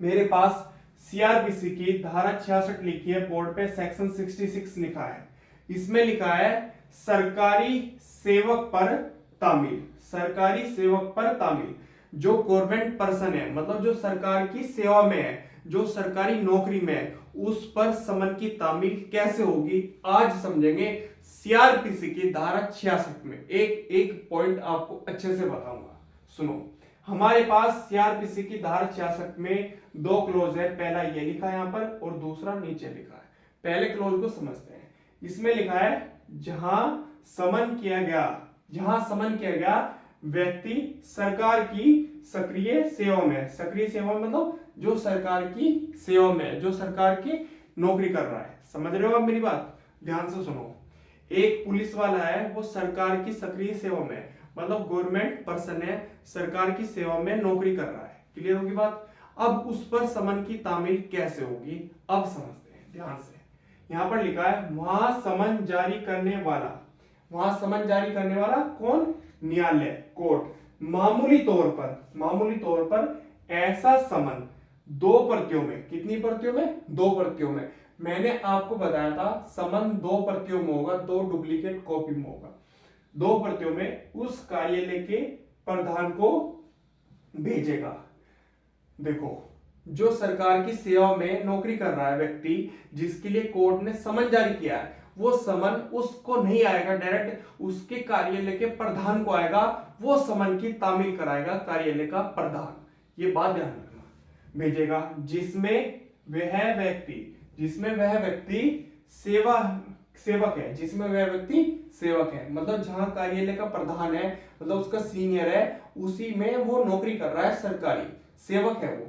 मेरे पास सीआरपीसी की धारा 66 लिखी है, बोर्ड पे सेक्शन 66 लिखा है। इसमें लिखा है सरकारी सेवक पर तामील। सरकारी सेवक पर तामील, जो गवर्नमेंट पर्सन है, मतलब जो सरकार की सेवा में है, जो सरकारी नौकरी में है, उस पर समन की तामील कैसे होगी आज समझेंगे। सीआरपीसी की धारा 66 में एक एक पॉइंट आपको अच्छे से बताऊंगा, सुनो। हमारे पास सीआरपीसी की धारा 66 में दो क्लोज है, पहला ये लिखा है यहां पर और दूसरा नीचे लिखा है। पहले क्लोज को समझते हैं। इसमें लिखा है जहां समन किया गया व्यक्ति सरकार की सक्रिय सेवा में, सक्रिय सेवा मतलब जो सरकार की सेवा में, जो सरकार की नौकरी कर रहा है। समझ रहे हो आप मेरी बात? ध्यान से सुनो। एक पुलिस वाला है, वो सरकार की सक्रिय सेवा में, मतलब गवर्नमेंट पर्सन है, सरकार की सेवा में नौकरी कर रहा है। क्लियर होगी बात? अब उस पर समन की तामील कैसे होगी अब समझते हैं ध्यान से। यहां पर लिखा है वहां समन जारी करने वाला, वहां समन जारी करने वाला कौन? न्यायालय, कोर्ट। मामूली तौर पर ऐसा समन दो प्रतियों में, कितनी प्रतियों में? दो प्रतियों में। मैंने आपको बताया था समन दो प्रतियों में होगा, दो डुप्लीकेट कॉपी में होगा। दो प्रतियों में उस कार्यालय के प्रधान को भेजेगा। देखो, जो सरकार की सेवा में नौकरी कर रहा है व्यक्ति, जिसके लिए कोर्ट ने समन जारी किया है, वो समन उसको नहीं आएगा डायरेक्ट, उसके कार्यालय के प्रधान को आएगा। वो समन की तामील कराएगा कार्यालय का प्रधान। ये बात ध्यान रखना। भेजेगा जिसमें वह व्यक्ति सेवक है, मतलब जहां कार्यालय का प्रधान है, मतलब उसका सीनियर है, उसी में वो नौकरी कर रहा है, सरकारी सेवक है, वो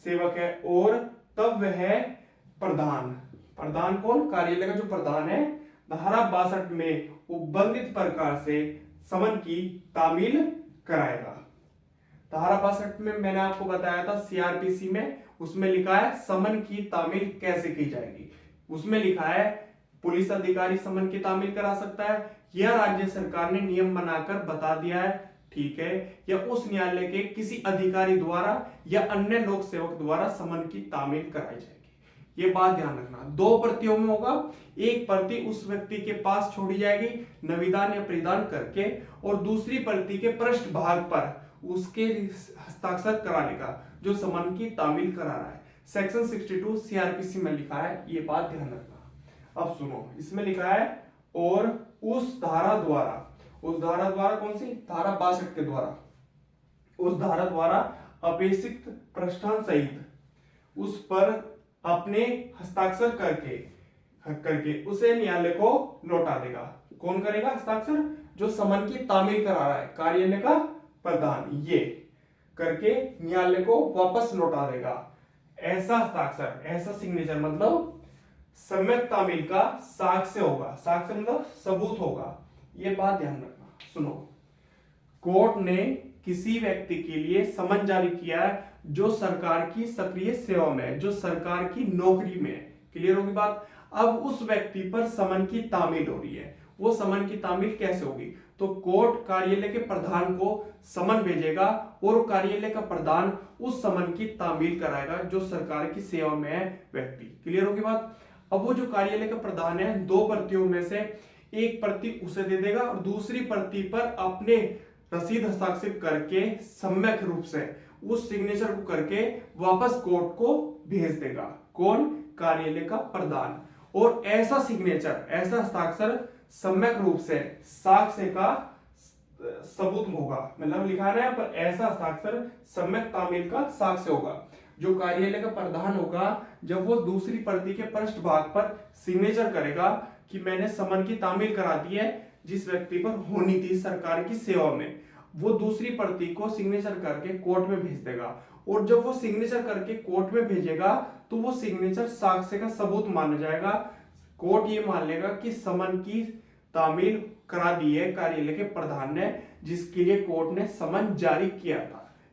सेवक है। और तब वह प्रधान कौन? कार्यालय का जो प्रधान है, धारा 62 में उल्लिखित प्रकार से समन की तामील कराएगा। धारा 62 में मैंने आपको बताया था सीआरपीसी में, उसमें लिखा है समन की तामील कैसे की जाएगी। उसमें लिखा है पुलिस अधिकारी समन की तामील करा सकता है, या राज्य सरकार ने नियम बनाकर बता दिया है, ठीक है, या उस न्यायालय के किसी अधिकारी द्वारा या अन्य लोक सेवक द्वारा समन की तामील कराई जाएगी। ये बात ध्यान रखना। दो प्रतियों में होगा, एक प्रति उस व्यक्ति के पास छोड़ी जाएगी नविदान या परिधान करके, और दूसरी प्रति के पृष्ठ भाग पर उसके हस्ताक्षर कराने का जो समन की तामील करा रहा है। सेक्शन 62 सीआरपीसी में लिखा है, ये बात ध्यान रखना। अब सुनो, इसमें लिखा है और उस धारा द्वारा कौन सी? धारा 62 के द्वारा, उस धारा द्वारा अपेक्षित प्रष्ठान सहित उस पर अपने हस्ताक्षर करके उसे न्यायालय को लौटा देगा। कौन करेगा हस्ताक्षर? जो समन की तामील करा रहा है, कार्यालय का प्रधान, ये करके न्यायालय को वापस लौटा देगा। ऐसा हस्ताक्षर, ऐसा सिग्नेचर मतलब सम्यक तामील का साक्ष्य होगा। साक्ष्य मतलब सबूत होगा। ये बात ध्यान रखना। सुनो, कोर्ट ने किसी व्यक्ति के लिए समन जारी किया है जो सरकार की सक्रिय सेवा में है, जो सरकार की नौकरी में है। क्लियर होगी बात? अब उस व्यक्ति पर समन की तामील हो रही है। वो समन की तामील कैसे होगी? तो कोर्ट कार्यालय के प्रधान को समन भेजेगा और कार्यालय का प्रधान उस समन की तामील कराएगा जो सरकार की सेवा में है व्यक्ति। क्लियर होगी बात? अब वो जो कार्यालय का प्रधान है, दो प्रतियों में से एक प्रति उसे दे देगा और दूसरी प्रति पर अपने रसीद हस्ताक्षर करके सम्यक रूप से उस सिग्नेचर को करके वापस कोर्ट को भेज देगा। कौन? कार्यालय का प्रधान। और ऐसा सिग्नेचर, ऐसा हस्ताक्षर सम्यक रूप से साक्ष्य का सबूत होगा। मतलब लिखा है ना पर ऐसा हस्ताक्षर सम्यक तामील का साक्ष्य होगा। जो कार्यालय का प्रधान होगा, जब वो दूसरी प्रति के पृष्ठ भाग पर सिग्नेचर करेगा कि मैंने समन की तामील करा दी है जिस व्यक्ति पर होनी थी सरकार की सेवा में, वो दूसरी प्रति को सिग्नेचर करके कोर्ट में भेज देगा। और जब वो सिग्नेचर करके कोर्ट में भेजेगा तो वो सिग्नेचर साक्ष्य का सबूत माना जाएगा। कोर्ट ये मान लेगा कि समन की तामील करा दी है कार्यालय के प्रधान ने, जिसके लिए कोर्ट ने समन जारी किया था।